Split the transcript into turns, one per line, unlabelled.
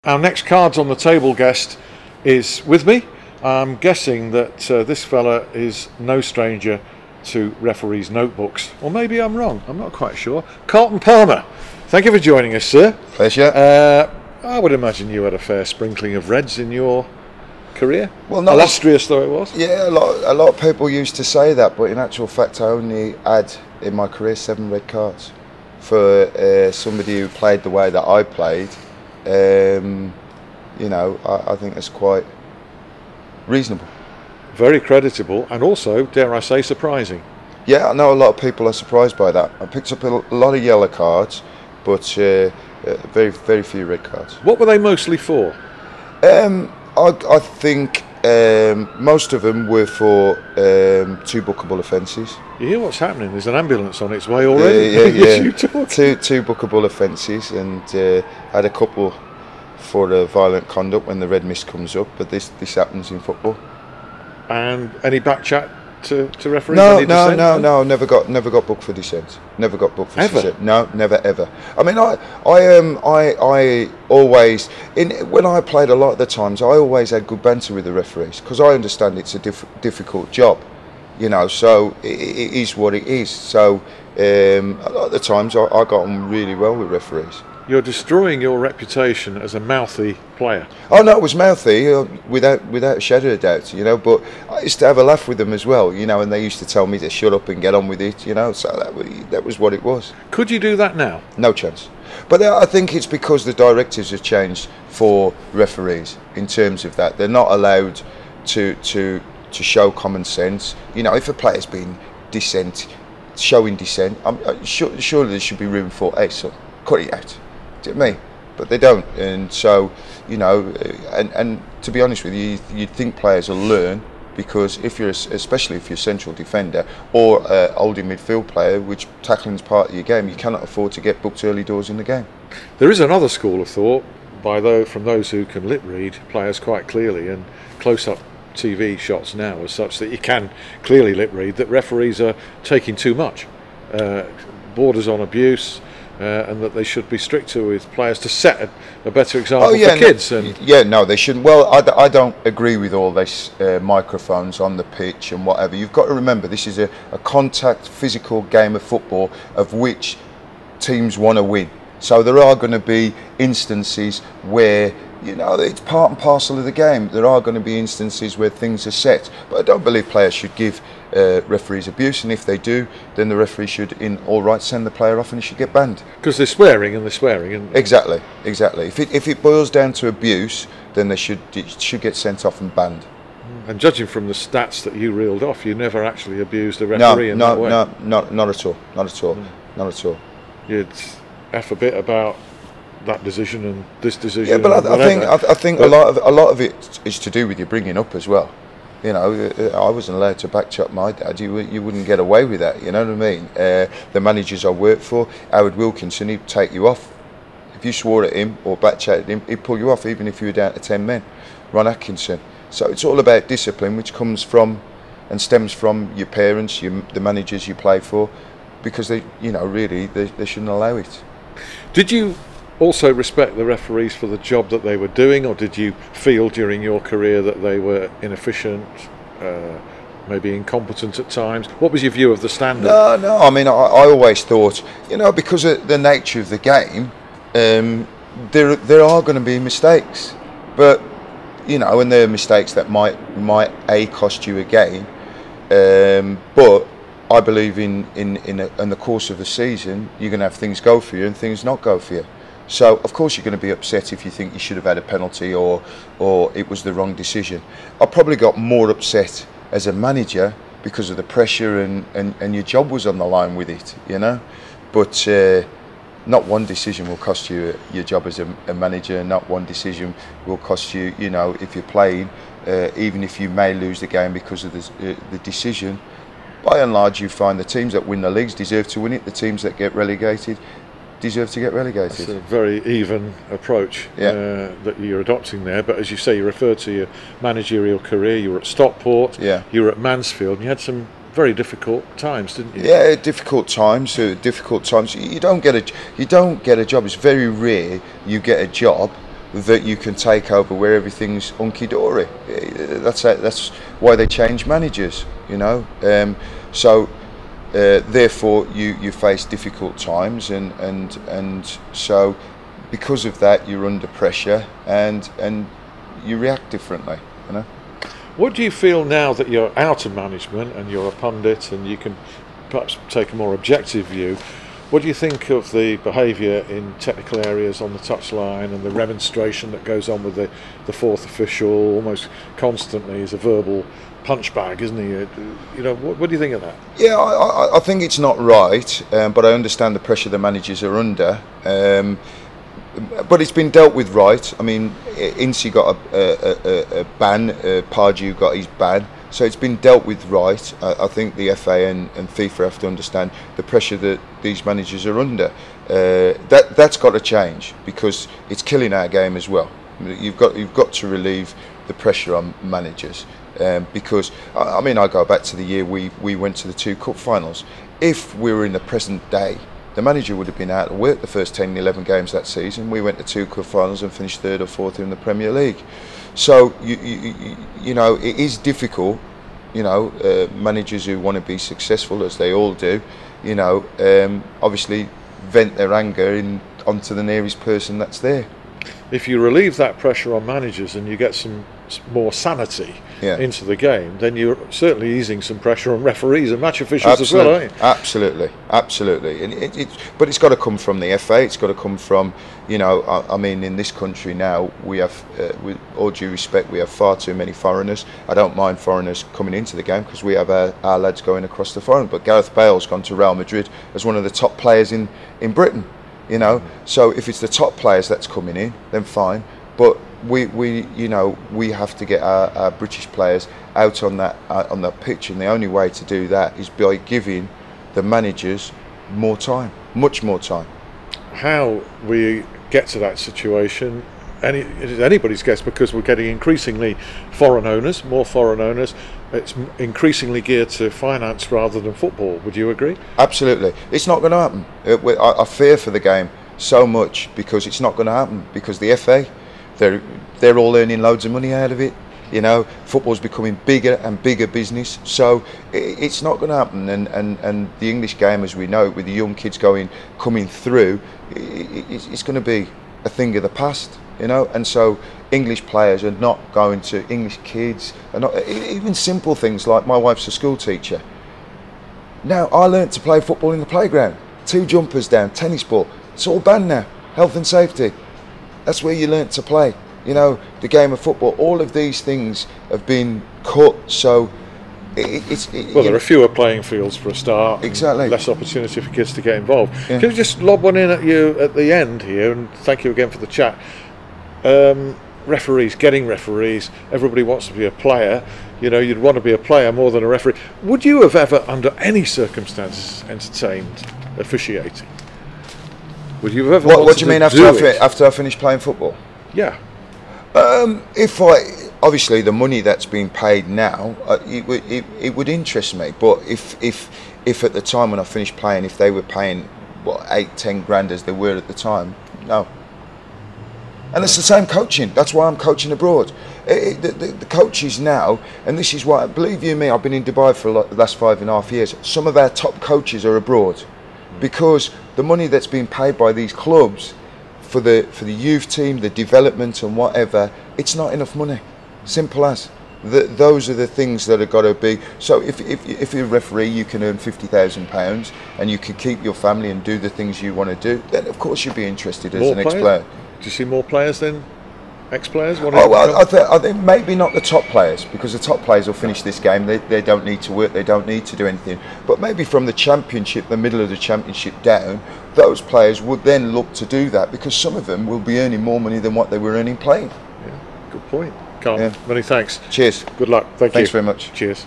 Our next cards on the table guest is with me. I'm guessing that this fella is no stranger to referees' notebooks. Or maybe I'm wrong, I'm not quite sure. Carlton Palmer, thank you for joining us, sir.
Pleasure.
I would imagine you had a fair sprinkling of reds in your career,
Well, not
illustrious though it was.
Yeah, a lot of people used to say that, but in actual fact, I only had in my career 7 red cards for somebody who played the way that I played. You know, I think that's quite reasonable.
Very creditable and also, dare I say, surprising.
Yeah, I know a lot of people are surprised by that. I picked up a lot of yellow cards, but very, very few red cards.
What were they mostly for?
I think most of them were for 2 bookable offences.
You hear what's happening? There's an ambulance on its way already.
Yeah. Two bookable offences, and had a couple for violent conduct when the red mist comes up. But this happens in football.
And any back chat to referees?
No. Never got booked for dissent. Never got booked for dissent. No, never ever. I mean, I always when I played a lot of the times, I always had good banter with the referees because I understand it's a difficult job, you know. So it is what it is. So a lot of the times I got on really well with referees.
You're destroying your reputation as a mouthy player.
Oh no, it was mouthy, without a shadow of doubt, you know. But I used to have a laugh with them as well, you know, and they used to tell me to shut up and get on with it, you know. So that was what it was.
Could you do that now?
No chance. But I think it's because the directives have changed for referees in terms of that. They're not allowed to show common sense. You know, if a player's been showing dissent, surely there should be room for, hey son, cut it out. Do you know what I mean? But they don't, and so, you know, and to be honest with you, you'd think players will learn, because especially if you're a central defender or holding midfield player, which tackling's part of your game, you cannot afford to get booked early doors in the game.
There is another school of thought from those who can lip read players quite clearly, and close-up TV shots now are such that you can clearly lip read that referees are taking too much, borders on abuse. And that they should be stricter with players to set a better example for kids.
No, they shouldn't. Well, I don't agree with all this microphones on the pitch and whatever. You've got to remember, this is a contact, physical game of football of which teams want to win. So there are going to be instances where, you know, it's part and parcel of the game. There are going to be instances where things are set. But I don't believe players should give referees abuse, and if they do, then the referee should, in all right, send the player off and he should get banned.
Because they're swearing. And
exactly. If it boils down to abuse, then it should get sent off and banned.
And judging from the stats that you reeled off, you never actually abused a referee in that way.
No, not at all. Not at all.
You'd F a bit about that decision and this decision.
Yeah, but I think a lot of it is to do with your bringing up as well. You know, I wasn't allowed to backchat my dad. You wouldn't get away with that. You know what I mean? The managers I worked for, Howard Wilkinson, he'd take you off if you swore at him or backchatted him. He'd pull you off even if you were down to 10 men. Ron Atkinson. So it's all about discipline, which comes from and stems from your parents, the managers you play for, because they shouldn't allow it.
Did you also respect the referees for the job that they were doing, or did you feel during your career that they were inefficient, maybe incompetent at times? What was your view of the standard?
No. I mean, I always thought, you know, because of the nature of the game, there are going to be mistakes, but you know, and there are mistakes that might cost you a game, but I believe in the course of the season, you're going to have things go for you and things not go for you. So of course you're going to be upset if you think you should have had a penalty or it was the wrong decision. I probably got more upset as a manager because of the pressure and your job was on the line with it, you know. But not one decision will cost you your job as a manager. Not one decision will cost you, you know, if you're playing, even if you may lose the game because of the decision. By and large, you find the teams that win the leagues deserve to win it. The teams that get relegated deserve to get relegated.
It's a very even approach that you're adopting there. But as you say, you referred to your managerial career. You were at Stockport. You were at Mansfield. And you had some very difficult times, didn't you?
Yeah, difficult times. You don't get a job. It's very rare you get a job that you can take over where everything's hunky-dory. That's why they change managers, you know. Therefore you face difficult times, and so because of that you're under pressure and you react differently, you know.
What do you feel now that you're out of management and you're a pundit and you can perhaps take a more objective view? What do you think of the behaviour in technical areas on the touchline and the remonstration that goes on with the fourth official almost constantly as a verbal punch bag, isn't he? You know, what do you think of that?
Yeah, I think it's not right, but I understand the pressure the managers are under. But it's been dealt with right. I mean, Ince got a ban, Pardew got his ban, so it's been dealt with right. I think the FA and FIFA have to understand the pressure that these managers are under. That's got to change, because it's killing our game as well. You've got to relieve the pressure on managers, because I mean, I go back to the year we went to the 2 cup finals. If we were in the present day, the manager would have been out of work the first 10, 11 games that season. We went to 2 cup finals and finished 3rd or 4th in the Premier League. So you know, it is difficult. You know, managers who want to be successful, as they all do, you know, obviously vent their anger onto the nearest person that's there.
If you relieve that pressure on managers and you get some more sanity into the game, then you're certainly easing some pressure on referees and match officials as well, aren't you?
Absolutely. And but it's got to come from the FA. It's got to come from, you know, I mean, in this country now, we have, with all due respect, we have far too many foreigners. I don't mind foreigners coming into the game, because we have our lads going across the foreign. But Gareth Bale's gone to Real Madrid as one of the top players in Britain. You know, so if it's the top players that's coming in, then fine. But we you know, we have to get our British players out on that pitch, and the only way to do that is by giving the managers more time, much more time.
How we get to that situation, it is anybody's guess, because we're getting increasingly more foreign owners. It's increasingly geared to finance rather than football. Would you agree?
Absolutely. It's not going to happen. I fear for the game so much, because it's not going to happen, because the FA, they're all earning loads of money out of it. You know, football's becoming bigger and bigger business, so it's not going to happen. And the English game, as we know it, with the young kids coming through, it's going to be a thing of the past. You know, and so English players are not going to, English kids are not, even simple things like, my wife's a school teacher. Now, I learnt to play football in the playground, 2 jumpers down, tennis ball. It's all banned now. Health and safety. That's where you learnt to play. You know, the game of football. All of these things have been cut. So
well, there are fewer playing fields for a start.
Exactly.
Less opportunity for kids to get involved.
Yeah.
Can you just lob one in at you at the end here? And thank you again for the chat. Referees, getting referees. Everybody wants to be a player. You know, you'd want to be a player more than a referee. Would you have ever, under any circumstances, entertained officiating? Would you have ever?
What do you mean after I finished playing football?
Yeah.
Obviously the money that's being paid now, it would interest me. But if at the time when I finished playing, if they were paying 8-10 grand as they were at the time, no. And it's the same coaching. That's why I'm coaching abroad. The coaches now, and this is why, believe you me, I've been in Dubai for the last 5.5 years. Some of our top coaches are abroad, because the money that's being paid by these clubs for the youth team, the development and whatever, it's not enough money. Simple as. Those are the things that have got to be. So if you're a referee, you can earn £50,000 and you can keep your family and do the things you want to do, then of course you'd be interested as an ex-player.
Do you see more players than ex-players?
I think maybe not the top players, because the top players will finish this game. They don't need to work. They don't need to do anything. But maybe from the championship, the middle of the championship down, those players would then look to do that, because some of them will be earning more money than what they were earning playing.
Yeah, good point. Carl, many thanks.
Cheers.
Good luck. Thanks
very much.
Cheers.